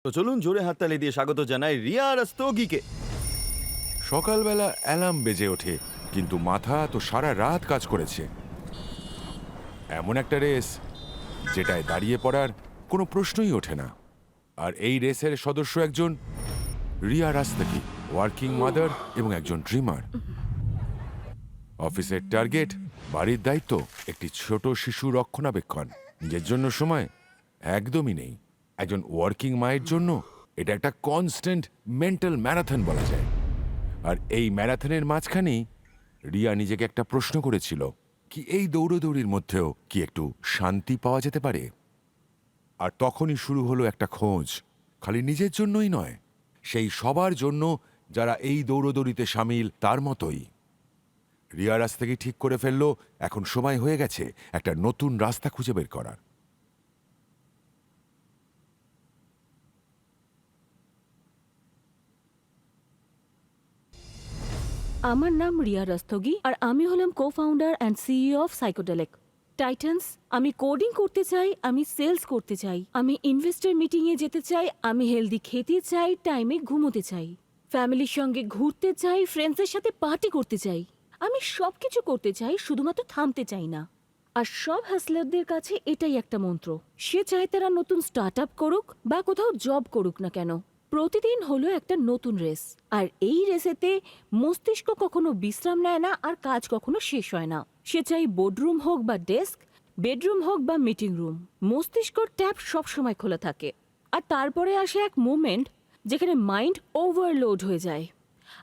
তো চলুন জোরে হাততালি দিয়ে স্বাগত জানাই রিয়া রাস্তোগিকে। সকালবেলা অ্যালার্ম বেজে ওঠে, কিন্তু মাথা তো সারা রাত কাজ করেছে। এমন একটা রেস যেটায় দাঁড়িয়ে পড়ার কোনো প্রশ্নই ওঠে না। আর এই রেসের সদস্য একজন রিয়া রাস্তোগি, ওয়ার্কিং মাদার এবং একজন ড্রিমার। অফিসের টার্গেট, বাড়ির দায়িত্ব, একটি ছোট শিশু রক্ষণাবেক্ষণ। নিজের জন্য সময় একদমই নেই। একজন ওয়ার্কিং মায়ের জন্য এটা একটা কনস্ট্যান্ট মেন্টাল ম্যারাথন বলা যায়। আর এই ম্যারাথনের মাঝখানেই রিয়া নিজেকে একটা প্রশ্ন করেছিল, কি এই দৌড়দৌড়ির মধ্যেও কি একটু শান্তি পাওয়া যেতে পারে? আর তখনই শুরু হলো একটা খোঁজ, খালি নিজের জন্যই নয়, সেই সবার জন্য যারা এই দৌড়দৌড়িতে সামিল তার মতোই। রিয়া রাস্তাকে ঠিক করে ফেললো এখন সময় হয়ে গেছে একটা নতুন রাস্তা খুঁজে বের করার। আমার নাম রিয়া রাস্তোগি আর আমি হলাম co-founder and CEO of Psychedelic Titans. আমি কোডিং করতে চাই, আমি সেলস করতে চাই, আমি ইনভেস্টর মিটিংয়ে যেতে চাই, আমি হেলদি খেতে চাই, টাইমে ঘুমোতে চাই, ফ্যামিলির সঙ্গে ঘুরতে চাই, ফ্রেন্ডসের সাথে পার্টি করতে চাই। আমি সব কিছু করতে চাই, শুধুমাত্র থামতে চাই না। আর সব হাসলারদের কাছে এটাই একটা মন্ত্র। সে চায় তারা নতুন স্টার্ট আপ করুক বা কোথাও জব করুক না কেন, প্রতিদিন হলো একটা নতুন রেস। আর এই রেসেতে মস্তিষ্ক কখনো বিশ্রাম নেয় না, আর কাজ কখনো শেষ হয় না। সে চাই বোর্ডরুম হোক বা ডেস্ক, বেডরুম হোক বা মিটিং রুম, মস্তিষ্কর ট্যাপ সবসময় খোলা থাকে। আর তারপরে আসে এক মোমেন্ট যেখানে মাইন্ড ওভারলোড হয়ে যায়,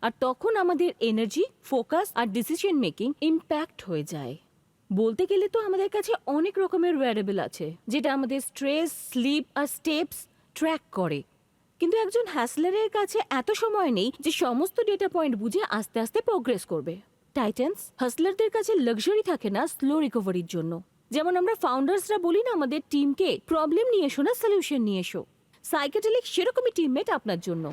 আর তখন আমাদের এনার্জি, ফোকাস আর ডিসিশন মেকিং ইম্প্যাক্ট হয়ে যায়। বলতে গেলে তো আমাদের কাছে অনেক রকমের ভ্যারিয়েবল আছে যেটা আমাদের স্ট্রেস, স্লিপ আর স্টেপস ট্র্যাক করে। কিন্তু একজন হ্যাসলারের কাছে এত সময় নেই যে সমস্ত ডেটা পয়েন্ট বুঝে আস্তে আস্তে প্রোগ্রেস করবে। টাইটান্স, হাসলারদের কাছে লাক্সারি থাকে না স্লো রিকভারির জন্য। যেমন আমরা ফাউন্ডার্সরা বলি না আমাদের টিমকে, প্রবলেম নিয়ে এসো না, সলিউশন নিয়ে এসো। সাইকেডেলিক সেরকমই টিমমেট আপনার জন্য।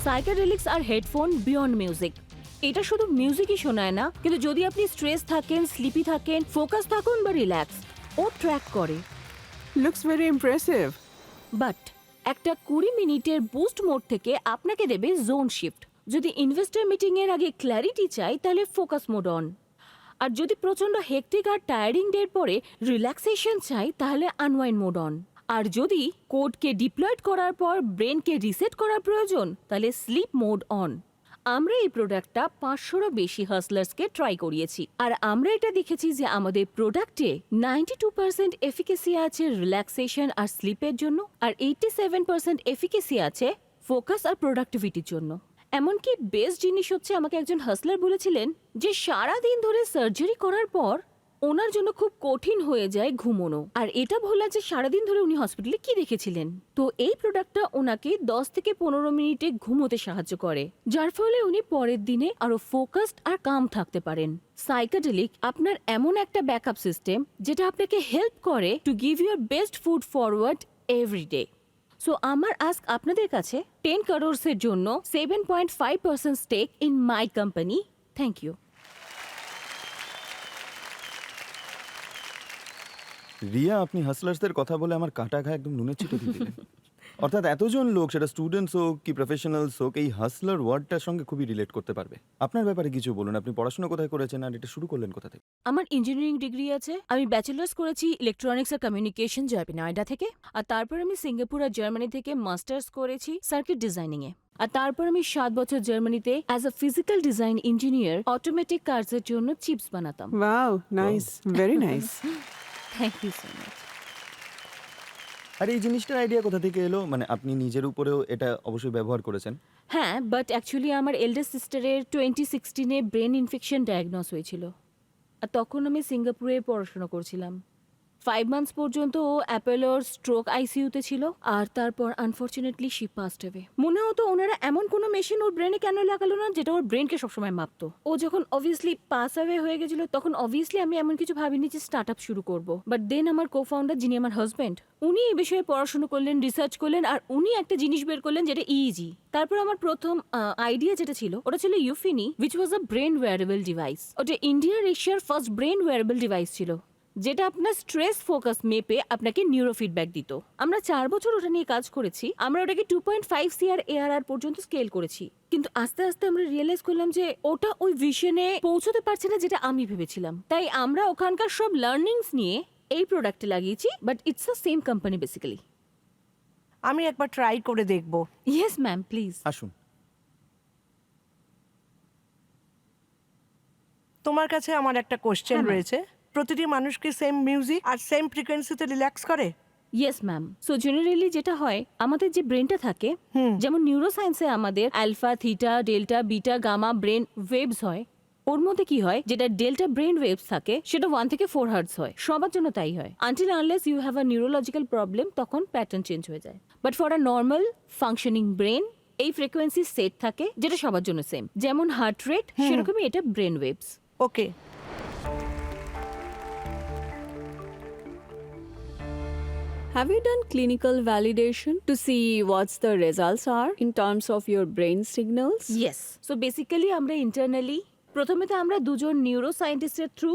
সাইকেডেলিক্স আর হেডফোন বিয়ন্ড মিউজিক। এটা শুধু মিউজিকই শোনায় না, কিন্তু যদি আপনি স্ট্রেস থাকেন, স্লিপি থাকেন, ফোকাস থাকুন বা রিল্যাক্স, ও ট্র্যাক করে। Looks very impressive. বাট একটা 20 মিনিটের বুস্ট মোড থেকে আপনাকে দেবে জোন শিফট। যদি ইনভেস্টর মিটিং এর আগে ক্ল্যারিটি চাই তাহলে ফোকাস মোড অন। আর যদি প্রচন্ড হেক্টিক আর টায়ারিং ডের পরে রিল্যাক্সেশন চাই তাহলে আনওয়াইন্ড মোড অন। আর যদি কোডকে ডিপ্লয়েড করার পর ব্রেনকে রিসেট করার প্রয়োজন তাহলে স্লিপ মোড অন। আমরা এই প্রোডাক্টটা 500রও বেশি হাসলার্সকে ট্রাই করিয়েছি, আর আমরা এটা দেখেছি যে আমাদের প্রোডাক্টে 92% এফিকেসি আছে রিল্যাক্সেশন আর স্লিপের জন্য, আর 87% এফিকেসি আছে ফোকাস আর প্রোডাক্টিভিটির জন্য। এমনকি বেস্ট জিনিস হচ্ছে, আমাকে একজন হাসলার বলেছিলেন যে সারা দিন ধরে সার্জারি করার পর ওনার জন্য খুব কঠিন হয়ে যায় ঘুমোনো, আর এটা বলা যে সারাদিন ধরে উনি হসপিটালে কি দেখেছিলেন। তো এই প্রোডাক্টটা ওনাকে 10 থেকে 15 মিনিটে ঘুমোতে সাহায্য করে, যার ফলে উনি পরের দিনে আরো ফোকাসড আর কাম থাকতে পারেন। সাইকেডেলিক আপনার এমন একটা ব্যাকআপ সিস্টেম যেটা আপনাকে হেল্প করে to give your best foot forward everyday. So আমার আস্ক আপনাদের কাছে 10 crores-এর জন্য 7.5% stake in my company. Thank you. Riya, আপনি হাসলার্সদের কথা বলে আমার কাটা ঘা একদম নুনের ছিটে দিয়ে দিলেন। অর্থাৎ এতজন লোক, সেটা স্টুডেন্টস হোক কি প্রফেশনালস হোক, এই হাসলার ওয়ার্ডটার সঙ্গে খুবই রিলেট করতে পারবে। আপনার ব্যাপারে কিছু বলুন, আপনি পড়াশোনা কোথায় করেছেন আর এটা শুরু করলেন কোথা থেকে? আমার ইঞ্জিনিয়ারিং ডিগ্রি আছে। আমি ব্যাচেলার্স করেছি ইলেকট্রনিক্স আর কমিউনিকেশন জেপি নয়ডা থেকে। আর তারপর আমি সিঙ্গাপুর আর জার্মানি থেকে মাস্টার্স করেছি সার্কিট ডিজাইনিং এ। আর তারপর আমি 7 বছর জার্মানিতে as a physical design engineer automatic কার্সের জন্য চিপস বানাতাম। Wow, nice. Very nice. Thank you so much. আর এই জিনিসটার আইডিয়া কোথা থেকে এলো? মানে আপনি নিজের উপরেও এটা অবশ্যই ব্যবহার করেছেন। হ্যাঁ, বাট অ্যাকচুয়ালি আমার এল্ডার সিস্টারের 2016-এ ব্রেন ইনফেকশন ডায়াগনোস হয়েছিল, আর তখন আমি সিঙ্গাপুরে পড়াশোনা করছিলাম। 5 মান্থস পর্যন্ত ও অ্যাপেলোর স্ট্রোক আইসিইউতে ছিল, আর তারপর আনফর্চুনেটলি শি পাসড অ্যাওয়ে। মনে হতো ওনারা এমন কোনো মেশিন ওর ব্রেনে কেন লাগালো না যেটা ওর ব্রেনকে সবসময় মাপতো। ও যখন অবভিয়াসলি পাস অ্যাওয়ে হয়ে গেছিল তখন অবভিয়াসলি আমি এমন কিছু ভাবিনি যে স্টার্ট আপ শুরু করবো। বাট দেন আমার কো-ফাউন্ডার, যিনি আমার হাজব্যান্ড, উনি এই বিষয়ে পড়াশোনা করলেন, রিসার্চ করলেন, আর উনি একটা জিনিস বের করলেন যেটা ইজি। তারপর আমার প্রথম আইডিয়া যেটা ছিল ওটা ছিল ইউফিনি, which was a brain wearable device. ওটা ইন্ডিয়ার এশিয়ার ফার্স্ট ব্রেন ওয়্যারেবল ডিভাইস ছিল। যেটা আপনার স্ট্রেস ফোকাস মেপে আপনাকে নিউরো ফিডব্যাক দিত। আমরা 4 বছর ওটা নিয়ে কাজ করেছি। আমরা ওটাকে 2.5 CR ARR পর্যন্ত স্কেল করেছি। কিন্তু আস্তে আস্তে আমরা রিয়েলাইজ করলাম যে ওটা ওই ভিশনে পৌঁছতে পারছে না যেটা আমি ভেবেছিলাম। তাই আমরা ওখানকার সব লার্নিংস নিয়ে এই প্রোডাক্টে লাগিয়েছি, but it's a same company basically. আমি একবার ট্রাই করে দেখব। Yes ma'am, please. আসুন। তোমার কাছে আমার একটা কোশ্চেন হ্যাঁ, ma'am. রয়েছে, প্রতিটি মানুষ কি সেম মিউজিক আর সেম ফ্রিকোয়েন্সিতে রিল্যাক্স করে? Yes ma'am. সো জেনারেলি যেটা হয়, আমাদের যে ব্রেনটা থাকে, যেমন নিউরো সায়েন্সে আমাদের alpha, theta, delta, beta, gamma brain waves হয়। ওর মধ্যে কি হয়, যেটা ডেল্টা ব্রেন ওয়েভস থাকে সেটা 1 থেকে 4 হার্টজ হয়। সবার জন্য তাই হয়। Until unless you have a neurological problem, তখন প্যাটার্ন চেঞ্জ হয়ে যায়। But for a normal functioning brain এই ফ্রিকোয়েন্সি সেট থাকে, যেটা সবার জন্য সেম। যেমন হার্ট রেট, সেরকমই এটা brain waves. Okay, Have you done clinical validation to see what's the results are in terms of your brain signals? Yes. So basically আমরা internally প্রথমে তো আমরা দুজন নিউরো সায়েন্টিস্টের থ্রু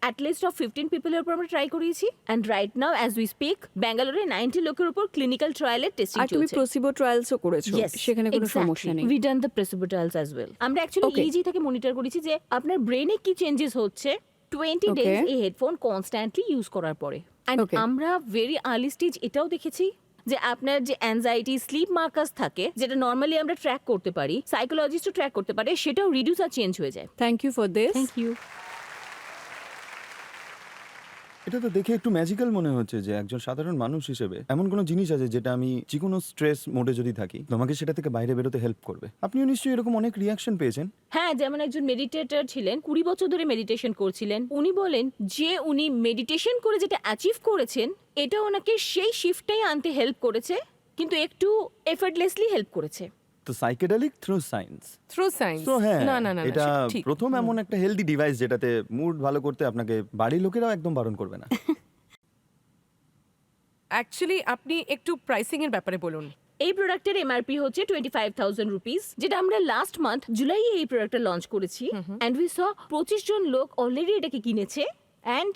অ্যাটলিস্ট অফ 15 পিপলের উপর আমরা ট্রাই করিয়েছি। And right now as we speak ব্যাঙ্গালোরে 90 লোকের উপর ক্লিনিক্যাল ট্রায়ালের টেস্টিং আর তুমি চলছে। প্লেসিবো ট্রায়ালসও করেছো, Yes, সেখানে কোনো exactly. সমস্যা নেই। We done the placebo trials as well. আমরা অ্যাকচুয়ালি Okay. ইজি থেকে মনিটর করেছি যে আপনার ব্রেনে কি চেঞ্জেস হচ্ছে 20 Okay. ডেজ এই হেডফোন কনস্ট্যান্টলি ইউজ করার পরে। And Okay. আমরা ভেরি আর্লি স্টেজ এটাও দেখেছি যে আপনার যে অ্যাংজাইটি, স্লিপ মার্কাস থাকে, যেটা নর্মালি আমরা ট্র্যাক করতে পারি, সাইকোলজিস্টও ট্র্যাক করতে পারে, সেটাও রিডিউস আর চেঞ্জ হয়ে যায়। Thank you for this. Thank you. এটা তো দেখে একটু ম্যাজিক্যাল মনে হচ্ছে যে একজন সাধারণ মানুষ হিসেবে এমন কোনো জিনিস আছে যেটা আমি যে কোনো স্ট্রেস মোডে যদি থাকি তোমাকে সেটা থেকে বাইরে বেরোতে হেল্প করবে। আপনিও নিশ্চয়ই এরকম অনেক রিয়াকশন পেয়েছেন। হ্যাঁ, যেমন একজন মেডিটেটর ছিলেন, 20 বছর ধরে মেডিটেশন করছিলেন। উনি বলেন যে উনি মেডিটেশন করে যেটা অ্যাচিভ করেছেন, এটা ওনাকে সেই শিফটটাই আনতে হেল্প করেছে, কিন্তু একটু এফর্টলেসলি হেল্প করেছে। তো psychedelic through science. Through science তো হ্যাঁ, না না না না, এটা সে ঠিক। প্রথম এমন একটা হেলদি ডিভাইস যেটাতে মুড ভালো করতে আপনাকে বাড়ির লোকেরাও একদম বারণ করবে না। অ্যাকচুয়ালি আপনি একটু প্রাইসিং এর ব্যাপারে বলুন। এই প্রোডাক্টের এমআরপি হচ্ছে 25,000 রুপিস, যেটা আমরা লাস্ট মান্থ জুলাই এই প্রোডাক্টটা লঞ্চ করেছি। অ্যান্ড উই স 25 জন লোক অলরেডি এটাকে কিনেছে। অ্যান্ড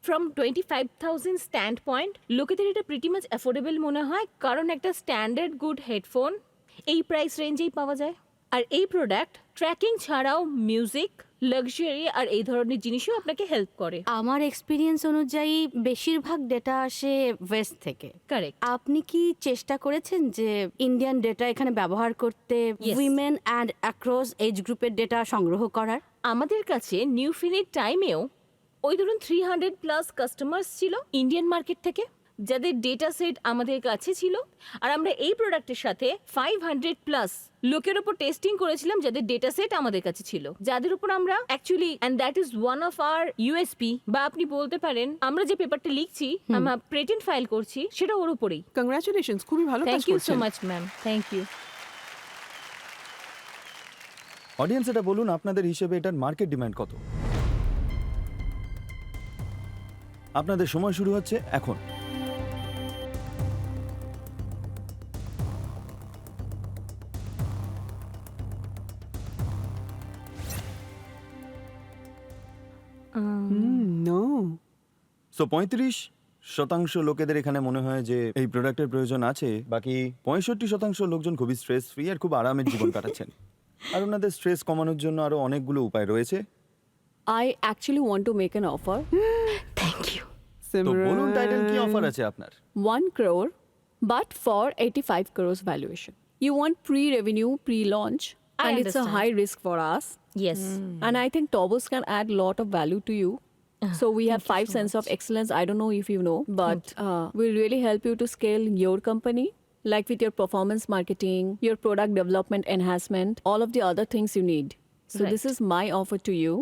ফ্রম 25,000 স্ট্যান্ড পয়েন্ট লোকেদের এটা প্রিটি মাচ অ্যাফোর্ডেবল মনে হয়, কারণ একটা স্ট্যান্ডার্ড গুড হেডফোন এই প্রাইস রেঞ্জেই পাওয়া যায়। আর এই প্রোডাক্ট ট্র্যাকিং ছাড়াও মিউজিক, লাক্সারি আর এই ধরনের জিনিসও আপনাকে হেল্প করে। আমার এক্সপিরিয়েন্স অনুযায়ী বেশিরভাগ ডেটা আসে ওয়েস্ট থেকে। কারেক্ট। আপনি কি চেষ্টা করেছেন যে ইন্ডিয়ান ডেটা এখানে ব্যবহার করতে, Yes. Women and across age গ্রুপের ডেটা সংগ্রহ করার? আমাদের কাছে নিউ ফিনিট টাইমেও ওই ধরুন 300 প্লাস কাস্টমার্স ছিল ইন্ডিয়ান মার্কেট থেকে, যাদের ডেটা সেট আমাদের কাছে ছিল। আর আমরা এই প্রোডাক্টের সাথে 500 প্লাস লোকের উপর টেস্টিং করেছিলাম, যাদের ডেটা সেট আমাদের কাছে ছিল, যাদের উপর আমরা actually, and that is one of our USP, বা আপনি বলতে পারেন আমরা যে পেপারটা লিখছি, আমরা পেটেন্ট ফাইল করছি, সেটা ওর উপরেই। কংগ্রাচুলেশনস, খুবই ভালো কাজ থ্যাংক ইউ সো করছেন। Much ma'am, thank you. Audience, এটা বলুন আপনাদের হিসেবে এটার মার্কেট ডিমান্ড কত? আপনাদের সময় শুরু হচ্ছে এখন। নো, সো 35% লোকেদের এখানে মনে হয় যে এই প্রোডাক্টের প্রয়োজন আছে। বাকি 65% লোকজন খুবই স্ট্রেস ফ্রি আর খুব আরামের জীবন কাটাচ্ছেন। আর ওনাদের স্ট্রেস কমানোর জন্য আরো অনেকগুলো উপায় রয়েছে। I actually want to make an offer. Thank you. তো বলুন টাইটেল কি অফার সিমরান, আছে আপনার? 1 crore, but for 85 crores valuation. You want pre-revenue, pre-launch, I and it's a understand. high risk for us. Yes. And I think Tobos can add a lot of value to you. So we have 5 Sense of Excellence. I don't know if you know, but we'll really help you to scale your company, like with your performance marketing, your product development enhancement, all of the other things you need. So this Right. is my offer to you,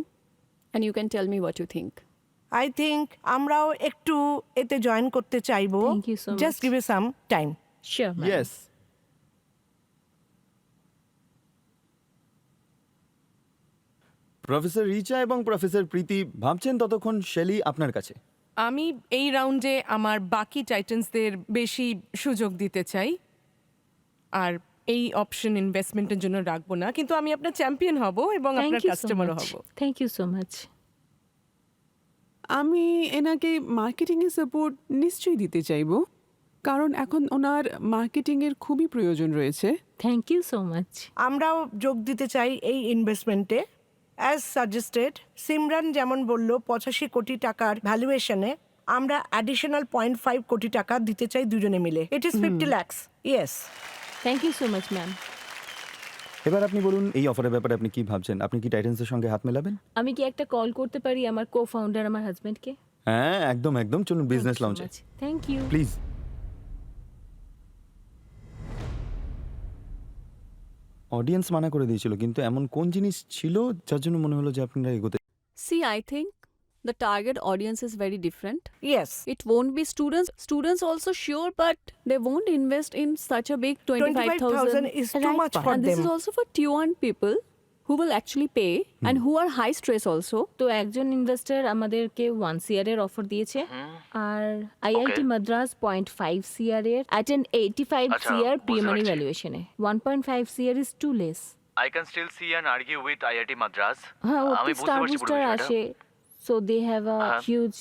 and you can tell me what you think. I think আমরাও একটু এতে join করতে চাইবো। Thank you so much. Just give it some time. Sure ma'am. Yes. Professor Richa এবং professor প্রীতি ভাবছেন ততক্ষণ Shelley আপনার কাছে। আমি এই রাউন্ডে আমার বাকি টাইটান্সদের বেশি সুযোগ দিতে চাই, আর এই অপশন ইনভেস্টমেন্টের জন্য রাখবো না, কিন্তু আমি আপনার চ্যাম্পিয়ন হব এবং আপনার কাস্টমারও হব। Thank you so much. আমি এনাকে মার্কেটিংয়ের সাপোর্ট নিশ্চয়ই দিতে চাইবো, কারণ এখন ওনার মার্কেটিংয়ের খুবই প্রয়োজন রয়েছে। Thank you so much. আমরাও যোগ দিতে চাই এই ইনভেস্টমেন্টে। অ্যাজ সাজেস্টেড, সিমরান যেমন বলল 85 কোটি টাকার ভ্যালুয়েশনে আমরা অ্যাডিশনাল 0.5 কোটি টাকা দিতে চাই দুজনে মিলে। It is 50 lakhs। Yes. Thank you so much ma'am. এবার আপনি বলুন এই অফারের ব্যাপারে আপনি কি ভাবছেন? আপনি কি টাইটান্সের সঙ্গে হাত মেলাবেন? আমি কি একটা কল করতে পারি আমার কো ফাউন্ডার আমার হাজবেন্ডকে? হ্যাঁ, একদম একদম, চলুন বিজনেস লঞ্চে থ্যাংক ইউ। প্লিজ। অডিয়েন্স মানা করে দিয়েছিল, কিন্তু এমন কোন জিনিস ছিল যার জন্য মনে হলো যে আপনারা এগোতে? See, I think the target audience is very different. Yes. It won't be students. Students also sure, but they won't invest in such a big 25,000 25,000. is too much for And this them. is also for T1 people who will actually pay and who are high stress also. তো একজন investor আমাদেরকে 1 CR এর offer দিয়েছে, আর IIT Madras 0.5 CR এর at an 85 CR pre money ভ্যালুয়েশনে। 1.5 CR is too less. I can still see and argue with IIT Madras. হ্যাঁ, আমি ওকে বুঝতে স্টার পারছি পুরো বুস্টার বিষয়টা। আসে, সো দে হ্যাভ আ হ্যাঁ। Huge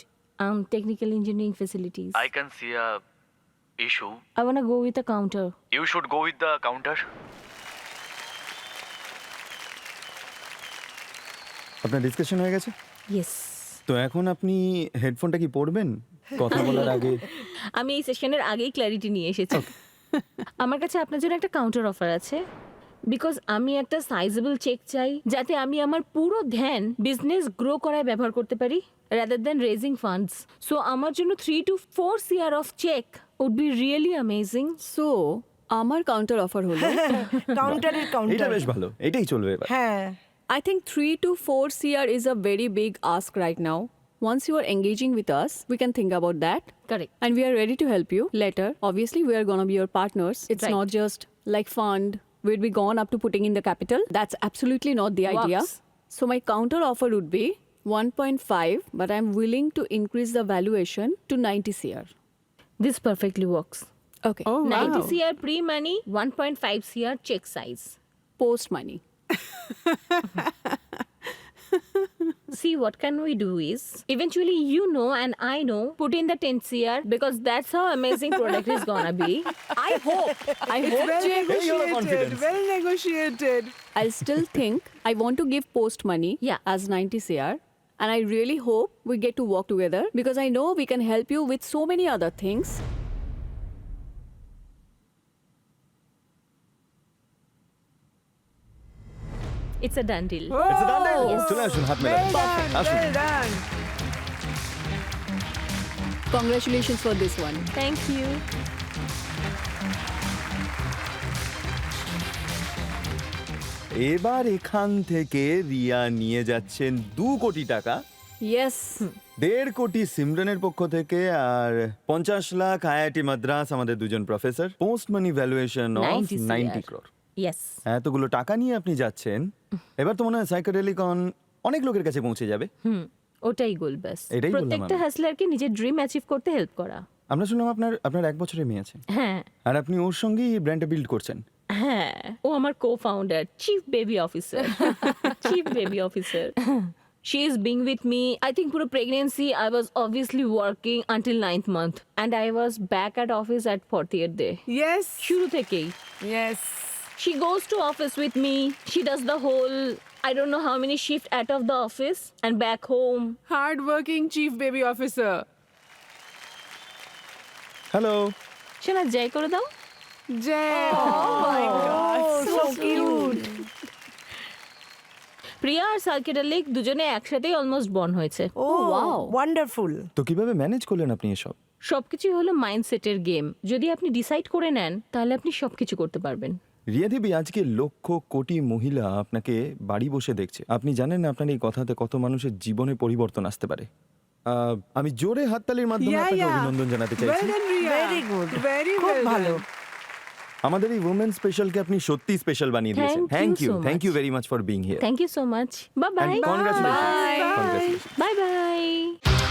technical engineering facilities. I can see a issue. I wanna go with a counter. You should go with the counter. আপনার discussion হয়ে গেছে? Yes. তো এখন আপনি হেডফোনটা কি পরবেন কথা বলার আগে? আমি এই সেশনের আগেই ক্ল্যারিটি নিয়ে এসেছি। আমার কাছে আপনার জন্য একটা কাউন্টার অফার আছে, বিকজ আমি একটা সাইজেবল চেক চাই যাতে আমি আমার পুরো ধ্যান বিজনেস গ্রো করায় ব্যবহার করতে পারি rather than raising funds. So আমার জন্য 3 to 4 CR of cheque would be really amazing. So, আমার counter offer হলো কাউন্টারের এটা কাউন্টার। বেশ ভালো, এটাই চলবে এবার। হ্যাঁ। I think 3 to 4 CR is a very big ask right now. Once you are engaging with us, we can think about that. Correct. And we are ready to help you later. Obviously, we are going to be your partners. It's Right. not just like fund. We'd be gone up to putting in the capital. That's absolutely not the idea. Works. So my counter offer would be 1.5, but I'm willing to increase the valuation to 90 CR. This perfectly works. Okay. Oh, 90 wow. CR pre money, 1.5 CR check size. Post money. See, what can we do is eventually you know and I know put in the 10 CR because that's how amazing product is gonna be. I hope Well Jay, negotiated. confidence. Well negotiated. I'll still think I want to give post money Yeah. as 90 CR. And I really hope we get to work together because I know we can help you with so many other things. it's a done deal. It's a done deal. Yes. চলে আসুন, হাত মেলান। Well done. আসুন। Well done. Congratulations for this one. Thank you. এবার এখান থেকে রিয়া নিয়ে যাচ্ছেন 2 কোটি টাকা, Yes. 1.5 কোটি সিমরানের পক্ষ থেকে, আর 50 লাখ আইআইটি মাদ্রাস আমাদের দুজন professor. Post money valuation of 90 CR 90 crore। Yes. এতগুলো টাকা নিয়ে আপনি যাচ্ছেন, এবার তো মনে হয় সাইকোডেলিকন অনেক লোকের কাছে পৌঁছে যাবে। ওটাই গোল ব্যাস। এটাই বললাম প্রত্যেকটা আমি। হ্যাসলারকে নিজের ড্রিম অ্যাচিভ করতে হেল্প করা। আমরা শুনলাম আপনার 1 বছরের মেয়ে আছে, হ্যাঁ আর আপনি ওর সঙ্গেই এই ব্র্যান্ডটা বিল্ড করছেন। হ্যাঁ, ও আমার কো founder, chief baby officer. Chief baby officer. She is being with me. I think puro pregnancy I was obviously working until 9th month and I was back at office at 40th day. Yes. শুরু থেকেই। Yes. She goes to office with me. She does the whole I don't know how many shift out of the office and back home. Hard-working chief baby officer. Hello. শোনা জয় করে দাও। Jay. So cute. প্রিয়া আর সার্কিটালিক দুজনে একসাথেই almost born হয়েছে। Oh, wow. Wonderful. তো কিভাবে manage করলেন আপনি এসব? সবকিছু হলো মাইন্ডসেটের গেম। যদি আপনি ডিসাইড করে নেন তাহলে আপনি সবকিছু করতে পারবেন। রিয়া দেবী, আজকে লক্ষ কোটি মহিলা আপনাকে বাড়ি বসে দেখছে। আপনি জানেন না আপনার এই কথাতে কত মানুষের জীবনে পরিবর্তন আসতে পারে। আমি জোরে হাততালির মাধ্যমে Yeah, আপনাকে yeah. অভিনন্দন জানাতে Well চাইছি। done, Ria. Very good. Very খুব well ভালো। done. আমাদের এই উইমেন স্পেশালকে আপনি সত্যি স্পেশাল বানিয়ে দিয়েছেন। Thank you so thank you much. Very much for being here. Thank you so much. Bye bye. And congratulations. Bye. Congratulations. Bye by.